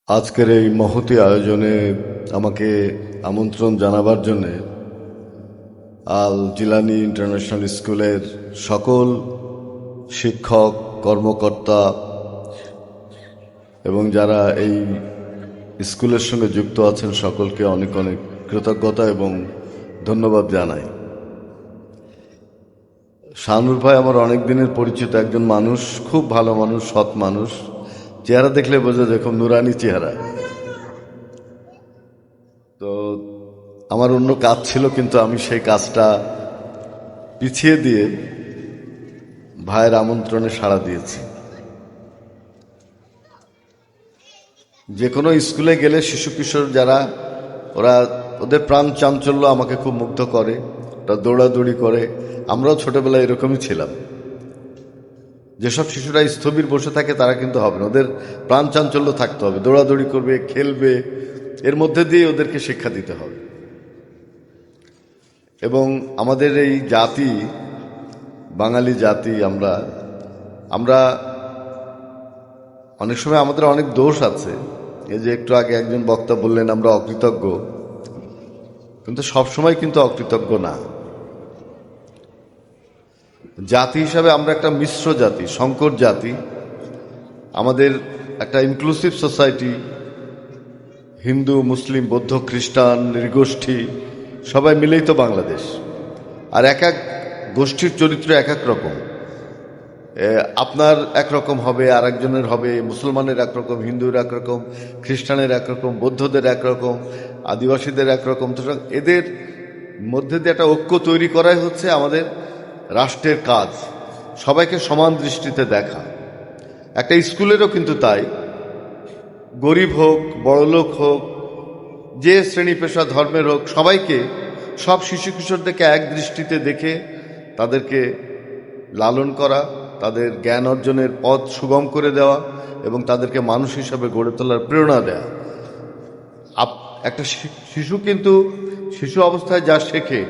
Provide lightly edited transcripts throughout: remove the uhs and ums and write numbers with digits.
আজকের এই মহতী আয়োজনে আমাকে আমন্ত্রণ জানাবার জন্যে আল জিলানি ইন্টারন্যাশনাল স্কুলের সকল শিক্ষক কর্মকর্তা এবং যারা এই স্কুলের সঙ্গে যুক্ত আছেন সকলকে অনেক অনেক কৃতজ্ঞতা এবং ধন্যবাদ জানাই। শাহনুর ভাই আমার অনেক দিনের পরিচিত একজন মানুষ, খুব ভালো মানুষ, সৎ মানুষ। চেহারা দেখলে বোঝা যায় খুব নুরানি চেহারা। তো আমার অন্য কাজ ছিল, কিন্তু আমি সেই কাজটা পিছিয়ে দিয়ে ভাইয়ের আমন্ত্রণে সাড়া দিয়েছি। যে কোনো স্কুলে গেলে শিশু কিশোর যারা, ওদের প্রাণ চাঞ্চল্য আমাকে খুব মুগ্ধ করে। ওরা দৌড়াদৌড়ি করে, আমরাও ছোটবেলায় এরকমই ছিলাম। যেসব শিশুরা স্থবির বসে থাকে তারা কিন্তু হবে না, ওদের প্রাণ চাঞ্চল্য থাকতে হবে, দৌড়াদৌড়ি করবে, খেলবে, এর মধ্যে দিয়ে ওদেরকে শিক্ষা দিতে হবে। এবং আমাদের এই জাতি, বাঙালি জাতি, আমরা অনেক সময় আমাদের অনেক দোষ আছে। এই যে একটু আগে একজন বক্তা বললেন আমরা অকৃতজ্ঞ, কিন্তু সবসময় কিন্তু অকৃতজ্ঞ না। জাতি হিসাবে আমরা একটা মিশ্র জাতি, সংকর জাতি। আমাদের একটা ইনক্লুসিভ সোসাইটি, হিন্দু, মুসলিম, বৌদ্ধ, খ্রিস্টান, নৃগোষ্ঠী সবাই মিলেই তো বাংলাদেশ। আর এক এক গোষ্ঠীর চরিত্র এক এক রকম। আপনার একরকম হবে, আর একজনের হবে, মুসলমানের একরকম, হিন্দুর একরকম, খ্রিস্টানের একরকম, বৌদ্ধদের একরকম, আদিবাসীদের একরকম। তো এদের মধ্যে দিয়ে একটা ঐক্য তৈরি করাই হচ্ছে আমাদের রাষ্ট্রের কাজ, সবাইকে সমান দৃষ্টিতে দেখা। একটা স্কুলেরও কিন্তু তাই, গরিব হোক, বড়লোক হোক, যে শ্রেণী পেশা ধর্মের হোক, সবাইকে, সব শিশু কিশোরদেরকে এক দৃষ্টিতে দেখে তাদেরকে লালন করা, তাদের জ্ঞান অর্জনের পথ সুগম করে দেওয়া এবং তাদেরকে মানুষ হিসাবে গড়ে তোলার প্রেরণা দেওয়া। একটা শিশু কিন্তু শিশু অবস্থায় যা শেখে,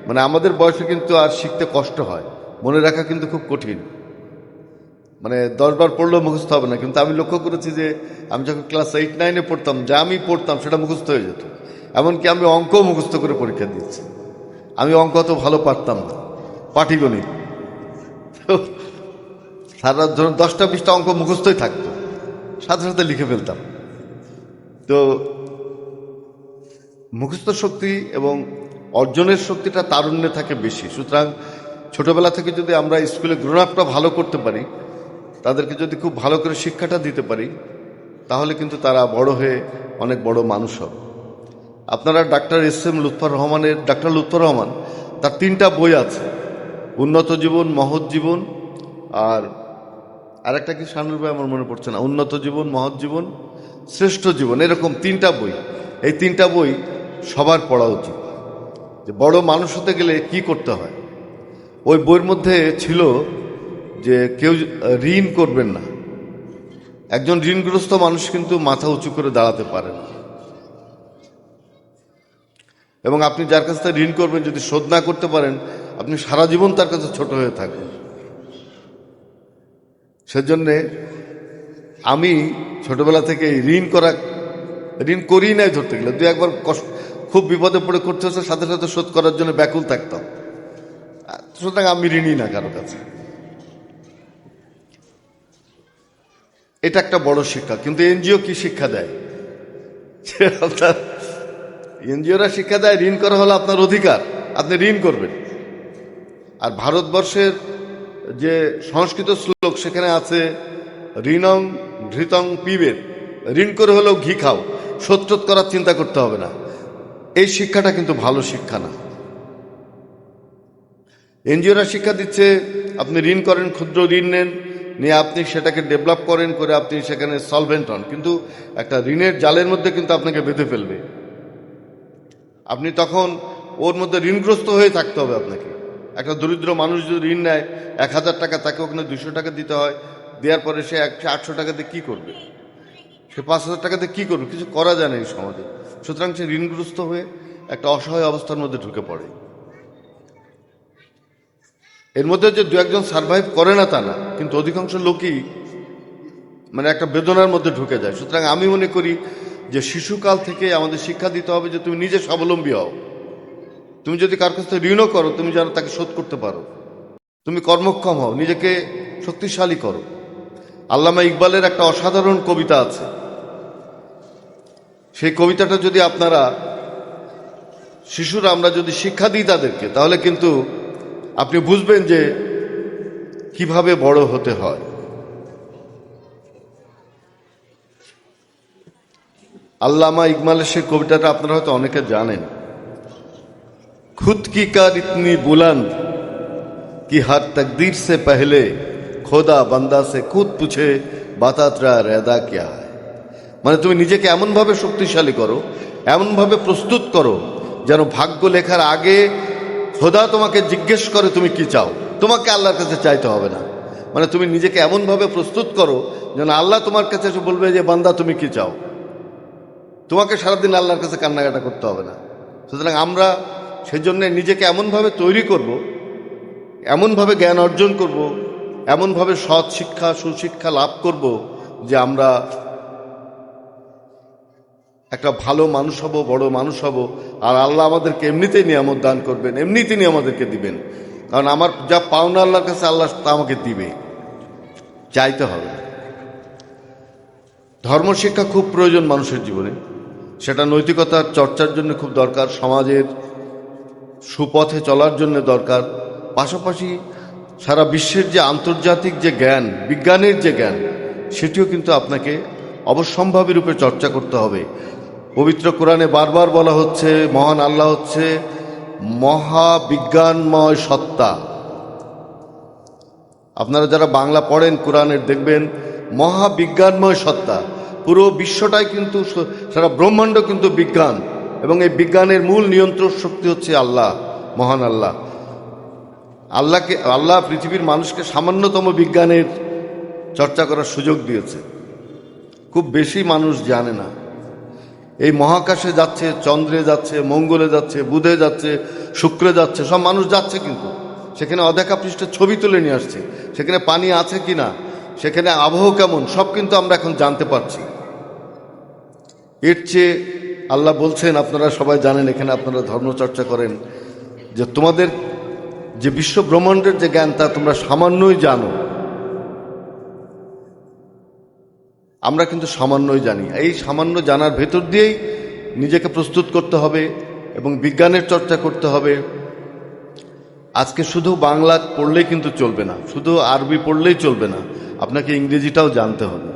মানে আমাদের বয়সে কিন্তু আর শিখতে কষ্ট হয়, মনে রাখা কিন্তু খুব কঠিন। মানে 10 বার পড়লেও মুখস্থ হবে না। কিন্তু আমি লক্ষ্য করেছি যে আমি যখন ক্লাস 8-9-এ পড়তাম, যা আমি পড়তাম সেটা মুখস্থ হয়ে যেত। এমনকি আমি অঙ্ক মুখস্থ করে পরীক্ষা দিয়েছি। আমি অঙ্ক অত ভালো পারতাম না, পাটিগণিত। সারা ধরুন 10টা-20টা অঙ্ক মুখস্থই থাকতো, সাথে সাথে লিখে ফেলতাম। তো মুখস্থ শক্তি এবং অর্জনের শক্তিটা তারুণ্যে থাকে বেশি। সুতরাং ছোটবেলা থেকে যদি আমরা স্কুলে গ্রোন আপটা ভালো করতে পারি, তাদেরকে যদি খুব ভালো করে শিক্ষাটা দিতে পারি, তাহলে কিন্তু তারা বড় হয়ে অনেক বড় মানুষ হবে। আপনারা ডাক্তার এস.এম. লুৎফর রহমানের, ডাক্তার লুৎফর রহমান, তার 3টা বই আছে, উন্নত জীবন, মহৎ জীবন, আর একটা কি শানুর ভাই আমার মনে পড়ছে না, উন্নত জীবন, মহৎ জীবন, শ্রেষ্ঠ জীবন, এরকম 3টা বই। এই 3টা বই সবার পড়া উচিত, যে বড় মানুষ হতে গেলে কি করতে হয়। ওই বইয়ের মধ্যে ছিল যে কেউ ঋণ করবেন না। একজন ঋণগ্রস্ত মানুষ কিন্তু মাথা উঁচু করে দাঁড়াতে পারে না। এবং আপনি যার কাছ থেকে ঋণ করবেন, যদি শোধ না করতে পারেন, আপনি সারা জীবন তার কাছে ছোট হয়ে থাকবেন। সেজন্যে আমি ছোটবেলা থেকে ঋণ করি নাই ধরতে গেলে, 2-1 বার খুব বিপদে পড়ে করতে হচ্ছে, সাথে সাথে শোধ করার জন্য ব্যাকুল থাকতাম। সুতরাং আমি ঋণই না কারো কাছে। এটা একটা বড় শিক্ষা। কিন্তু এনজিও কি শিক্ষা দেয়? আপনার এনজিওরা শিক্ষা দেয় ঋণ করা হলো আপনার অধিকার, আপনি ঋণ করবেন। আর ভারতবর্ষের যে সংস্কৃত শ্লোক, সেখানে আছে ঋণং ধৃতং পিবেন, ঋণ করে হলেও ঘি খাও, শোধ করার চিন্তা করতে হবে না। এই শিক্ষাটা কিন্তু ভালো শিক্ষা না। এনজিওরা শিক্ষা দিচ্ছে আপনি ঋণ করেন, ক্ষুদ্র ঋণ নেন, নিয়ে আপনি সেটাকে ডেভেলপ করেন, করে আপনি সেখানে সলভেন্ট হন। কিন্তু একটা ঋণের জালের মধ্যে কিন্তু আপনাকে বেঁধে ফেলবে। আপনি তখন ওর মধ্যে ঋণগ্রস্ত হয়ে থাকতে হবে আপনাকে। একটা দরিদ্র মানুষ যদি ঋণ নেয় 1000 টাকা, তাকে ওখানে 200 টাকা দিতে হয়। দেওয়ার পরে সে 800 টাকাতে কী করবে? সে 5000 টাকাতে কী করবে? কিছু করা যায় না এই সমাজে। সুতরাং সে ঋণগ্রস্ত হয়ে একটা অসহায় অবস্থার মধ্যে ঢুকে পড়ে। এর মধ্যে যে 2-1 জন সার্ভাইভ করে না তা না, কিন্তু অধিকাংশ লোকই মানে একটা বেদনার মধ্যে ঢুকে যায়। সুতরাং আমি মনে করি যে শিশুকাল থেকে আমাদের শিক্ষা দিতে হবে যে তুমি নিজে স্বাবলম্বী হও। তুমি যদি কার কাছ থেকে ঋণও করো, তুমি যেন তাকে শোধ করতে পারো। তুমি কর্মক্ষম হও, নিজেকে শক্তিশালী করো। আল্লামা ইকবালের একটা অসাধারণ কবিতা আছে, সেই কবিতাটা যদি আপনারা শিশুরা আমরা যদি শিক্ষা দিই তাদেরকে, তাহলে কিন্তু আপনি বুঝবেন যে কিভাবে বড় হতে হয়। আল্লামা ইকবালের সেই কবিতাটা আপনারা হয়তো অনেকে জানেন। खुद की कार इतनी बुलंद कि हर तकदीर से पहले খোদা বান্দা সে খুদ পুছে বাতা তেরা রেদা क्या है। মানে তুমি নিজেকে এমনভাবে শক্তিশালী করো, এমনভাবে প্রস্তুত করো যেন ভাগ্য লেখার আগে খোদা তোমাকে জিজ্ঞেস করে তুমি কি চাও, তোমাকে আল্লাহর কাছে চাইতে হবে না। মানে তুমি নিজেকে এমনভাবে প্রস্তুত করো যেন আল্লাহ তোমার কাছে এসে বলবে যে বান্দা তুমি কি চাও, তোমাকে সারাদিন আল্লাহর কাছে কান্নাকাটা করতে হবে না। সুতরাং আমরা সেই জন্য নিজেকে এমনভাবে তৈরি করব, এমনভাবে জ্ঞান অর্জন করব, এমনভাবে সৎ শিক্ষা সুশিক্ষা লাভ করব যে আমরা একটা ভালো মানুষ হব, বড় মানুষ হব। আর আল্লাহ আমাদেরকে এমনিতেই নিয়ামত দান করবেন, এমনি তিনি আমাদেরকে দিবেন। কারণ আমার যা পাওনা আল্লাহর কাছে আল্লাহ তা আমাকে দিবে, চাইতে হবে। ধর্মশিক্ষা খুব প্রয়োজন মানুষের জীবনে, সেটা নৈতিকতার চর্চার জন্য খুব দরকার, সমাজের সুপথে চলার জন্য দরকার। পাশাপাশি সারা বিশ্বের যে আন্তর্জাতিক যে জ্ঞান, বিজ্ঞানের যে জ্ঞান, সেটিও কিন্তু আপনাকে অবশ্যম্ভাবী রূপে চর্চা করতে হবে। পবিত্র কোরআনে বারবার বলা হচ্ছে মহান আল্লাহ হচ্ছে মহাবিজ্ঞানময় সত্তা। আপনারা যারা বাংলা পড়েন কোরআনের দেখবেন মহাবিজ্ঞানময় সত্তা। পুরো বিশ্বটাই কিন্তু, সারা ব্রহ্মাণ্ড কিন্তু বিজ্ঞান, এবং এই বিজ্ঞানের মূল নিয়ন্ত্রক শক্তি হচ্ছে আল্লাহ, মহান আল্লাহ। আল্লাহ পৃথিবীর মানুষকে সামান্যতম বিজ্ঞানের চর্চা করার সুযোগ দিয়েছে, খুব বেশি মানুষ জানে না। এই মহাকাশে যাচ্ছে, চন্দ্রে যাচ্ছে, মঙ্গলে যাচ্ছে, বুধে যাচ্ছে, শুক্রে যাচ্ছে, সব মানুষ যাচ্ছে, কিন্তু সেখানে অদেখা পৃষ্ঠের ছবি তুলে নিয়ে আসছে। সেখানে পানি আছে কিনা, সেখানে আবহাওয়া কেমন, সব কিন্তু আমরা এখন জানতে পারছি। এর চেয়ে আল্লাহ বলছেন, আপনারা সবাই জানেন, এখানে আপনারা ধর্মচর্চা করেন, যে তোমাদের যে বিশ্ব ব্রহ্মাণ্ডের যে জ্ঞান তা তোমরা সামান্যই জানো। আমরা কিন্তু সামান্যই জানি। এই সামান্য জানার ভেতর দিয়েই নিজেকে প্রস্তুত করতে হবে এবং বিজ্ঞানের চর্চা করতে হবে। আজকে শুধু বাংলা পড়লেই কিন্তু চলবে না, শুধু আরবি পড়লেই চলবে না, আপনাকে ইংরেজিটাও জানতে হবে।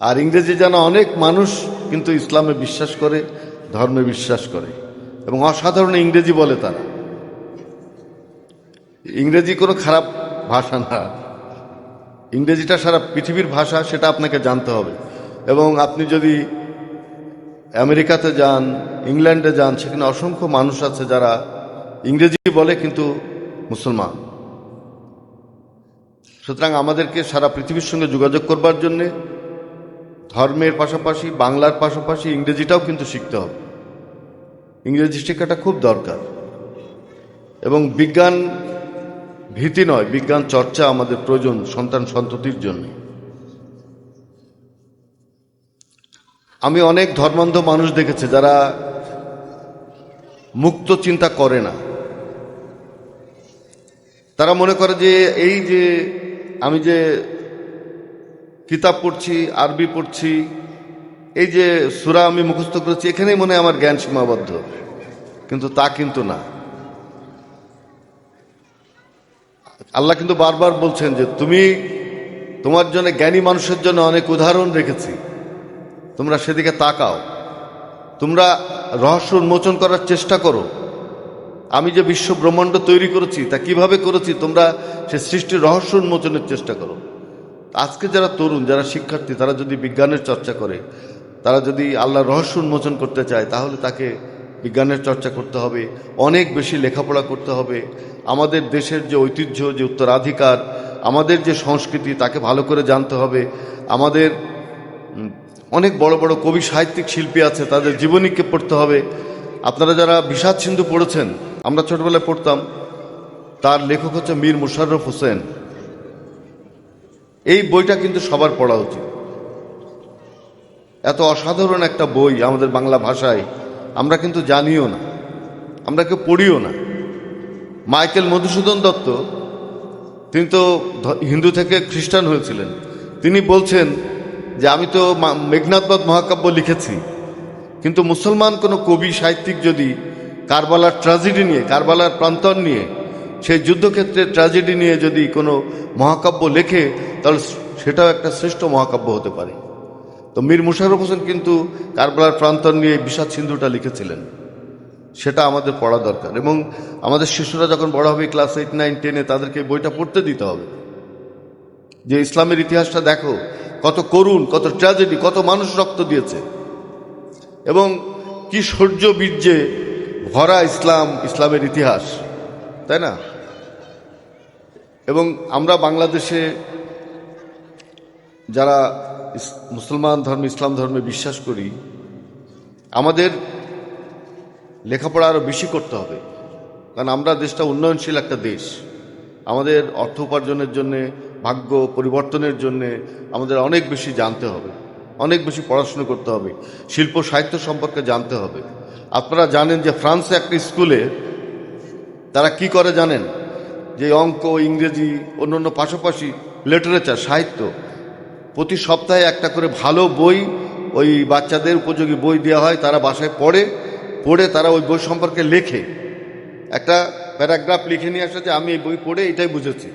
আর ইংরেজি জানা অনেক মানুষ কিন্তু ইসলামে বিশ্বাস করে, ধর্মে বিশ্বাস করে, এবং অসাধারণ ইংরেজি বলে তারা। ইংরেজি কোনো খারাপ ভাষা না, ইংরেজিটা সারা পৃথিবীর ভাষা, সেটা আপনাকে জানতে হবে। এবং আপনি যদি আমেরিকাতে যান, ইংল্যান্ডে যান, সেখানে অসংখ্য মানুষ আছে যারা ইংরেজি বলে কিন্তু মুসলমান। সুতরাং আমাদেরকে সারা পৃথিবীর সঙ্গে যোগাযোগ করবার জন্যে ধর্মের পাশাপাশি, বাংলার পাশাপাশি ইংরেজিটাও কিন্তু শিখতে হবে। ইংরেজি শেখাটা খুব দরকার। এবং বিজ্ঞান ভীতি নয়, বিজ্ঞান চর্চা আমাদের প্রয়োজন সন্তান সন্ততির জন্য। আমি অনেক ধর্মান্ধ মানুষ দেখেছি যারা মুক্ত চিন্তা করে না। তারা মনে করে যে এই যে আমি যে কিতাব পড়ছি, আরবি পড়ছি, এই যে সূরা আমি মুখস্থ করেছি, এখানেই মনে হয় আমার জ্ঞান সীমাবদ্ধ। কিন্তু তা কিন্তু না। আল্লাহ কিন্তু বারবার বলছেন যে তোমার জন্য, জ্ঞানী মানুষের জন্য অনেক উদাহরণ রেখেছি, তোমরা সেদিকে তাকাও, তোমরা রহস্য উন্মোচন করার চেষ্টা করো। আমি যে বিশ্ব ব্রহ্মাণ্ড তৈরি করেছি তা কিভাবে করেছি, তোমরা সে সৃষ্টির রহস্য উন্মোচনের চেষ্টা করো। আজকে যারা তরুণ, যারা শিক্ষার্থী, তারা যদি বিজ্ঞানের চর্চা করে, তারা যদি আল্লাহর রহস্য উন্মোচন করতে চায়, তাহলে তাকে বিজ্ঞানের চর্চা করতে হবে, অনেক বেশি লেখাপড়া করতে হবে। আমাদের দেশের যে ঐতিহ্য, যে উত্তরাধিকার, আমাদের যে সংস্কৃতি, তাকে ভালো করে জানতে হবে। আমাদের অনেক বড় বড় কবি, সাহিত্যিক, শিল্পী আছে, তাদের জীবনীকে পড়তে হবে। আপনারা যারা বিষাদ সিন্ধু পড়েছেন, আমরা ছোটবেলায় পড়তাম, তার লেখক হচ্ছে মীর মুশাররফ হোসেন। এই বইটা কিন্তু সবার পড়া উচিত। এত অসাধারণ একটা বই আমাদের বাংলা ভাষায় আমরা কিন্তু জানিও না, আমরা কেউ পড়িও না। মাইকেল মধুসূদন দত্ত, তিনি তো হিন্দু থেকে খ্রিস্টান হয়েছিলেন, তিনি বলছেন যে আমি তো মেঘনাদবধ মহাকাব্য লিখেছি, কিন্তু মুসলমান কোনো কবি সাহিত্যিক যদি কারবালার ট্র্যাজেডি নিয়ে, কারবালার প্রান্তর নিয়ে, সেই যুদ্ধক্ষেত্রে ট্র্যাজেডি নিয়ে যদি কোনো মহাকাব্য লেখে, তাহলে সেটাও একটা শ্রেষ্ঠ মহাকাব্য হতে পারে। তো মীর মোশাররফ হোসেন কিন্তু কারবালার প্রান্তর নিয়ে বিষাদ সিন্ধুটা লিখেছিলেন। সেটা আমাদের পড়া দরকার, এবং আমাদের শিশুরা যখন বড় হবে, ক্লাস 8, 9, 10-এ, তাদেরকে বইটা পড়তে দিতে হবে। যে ইসলামের ইতিহাসটা দেখো, কত করুণ, কত ট্র্যাজেডি, কত মানুষ রক্ত দিয়েছে, এবং কি শৌর্য বীর্যে ভরা ইসলামের ইতিহাস, তাই না? এবং আমরা বাংলাদেশে যারা মুসলমান ধর্মে, ইসলাম ধর্মে বিশ্বাস করি, আমাদের লেখাপড়া আরও বেশি করতে হবে। কারণ আমরা দেশটা উন্নয়নশীল একটা দেশ। আমাদের অর্থ উপার্জনের জন্যে, ভাগ্য পরিবর্তনের জন্যে আমাদের অনেক বেশি জানতে হবে, অনেক বেশি পড়াশুনো করতে হবে, শিল্প সাহিত্য সম্পর্কে জানতে হবে। আপনারা জানেন যে ফ্রান্সে একটা স্কুলে তারা কি করে জানেন? যে অঙ্ক, ইংরেজি, অন্যান্য পাশাপাশি লিটারেচার, সাহিত্য, প্রতি সপ্তাহে একটা করে ভালো বই, ওই বাচ্চাদের উপযোগী বই দেওয়া হয়। তারা বাসায় পড়ে তারা ওই বই সম্পর্কে লেখে, একটা প্যারাগ্রাফ লিখে নিয়ে আসে যে আমি এই বই পড়ে এটাই বুঝেছি,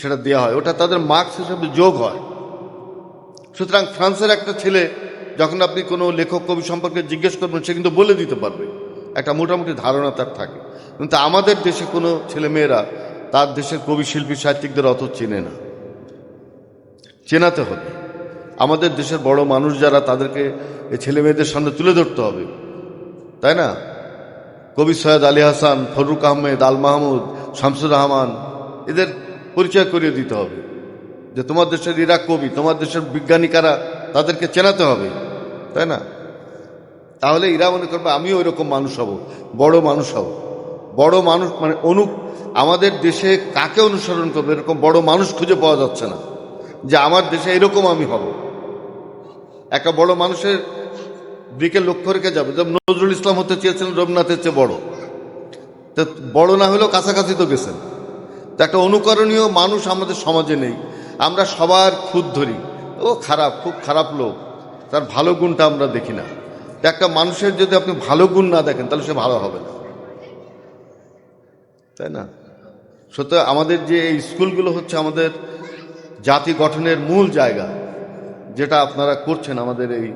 সেটা দেওয়া হয়। ওটা তাদের মার্কস হিসাবে যোগ হয়। সুতরাং ফ্রান্সের একটা ছেলে যখন আপনি কোনো লেখক কবি সম্পর্কে জিজ্ঞেস করবেন, সে কিন্তু বলে দিতে পারবে, একটা মোটামুটি ধারণা তার থাকে। কিন্তু আমাদের দেশে কোনো ছেলেমেয়েরা তার দেশের কবি, শিল্পী, সাহিত্যিকদের অত চেনে না। চেনাতে হবে। আমাদের দেশের বড় মানুষ যারা, তাদেরকে এই ছেলে মেয়েদের সামনে তুলে ধরতে হবে, তাই না? কবি সৈয়দ আলী হাসান, ফররুখ আহমেদ, আল মাহমুদ, শামসুর রহমান, এদের পরিচয় করিয়ে দিতে হবে যে তোমার দেশের এরা কবি, তোমার দেশের বিজ্ঞানী কারা, তাদেরকে চেনাতে হবে, তাই না? তাহলে এরা মনে করবে আমিও ওই রকম মানুষ হব, বড় মানুষ হব। বড় মানুষ মানে আমাদের দেশে কাকে অনুসরণ করবে, এরকম বড় মানুষ খুঁজে পাওয়া যাচ্ছে না যে আমার দেশে এরকম আমি হব। একটা বড় মানুষের দিকে লক্ষ্য রেখে যাবে। যেমন নজরুল ইসলাম হতে চেয়েছিলেন রবীন্দ্রনাথের চেয়ে বড়, তো বড় না হলেও কাছাকাছি তো গেছেন। তো একটা অনুকরণীয় মানুষ আমাদের সমাজে নেই। আমরা সবার খুঁত ধরি, ও খারাপ, খুব খারাপ লোক, তার ভালো গুণটা আমরা দেখি না। তো একটা মানুষের যদি আপনি ভালো গুণ না দেখেন, তাহলে সে ভালো হবে না, তাই না? সুতরাং আমাদের যে এই স্কুলগুলো হচ্ছে আমাদের জাতি গঠনের মূল জায়গা, যেটা আপনারা করছেন আমাদের এই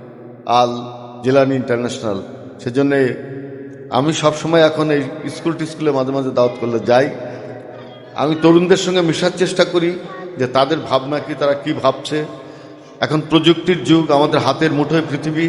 আল জিলানী ইন্টারন্যাশনাল। সেজন্যে আমি সবসময় এখন এই স্কুলে মাঝে মাঝে দাওয়াত করলে যাই। আমি তরুণদের সঙ্গে মেশার চেষ্টা করি যে তাদের ভাবনা কি, তারা কি ভাবছে। এখন প্রযুক্তির যুগ, আমাদের হাতের মুঠোয় পৃথিবী।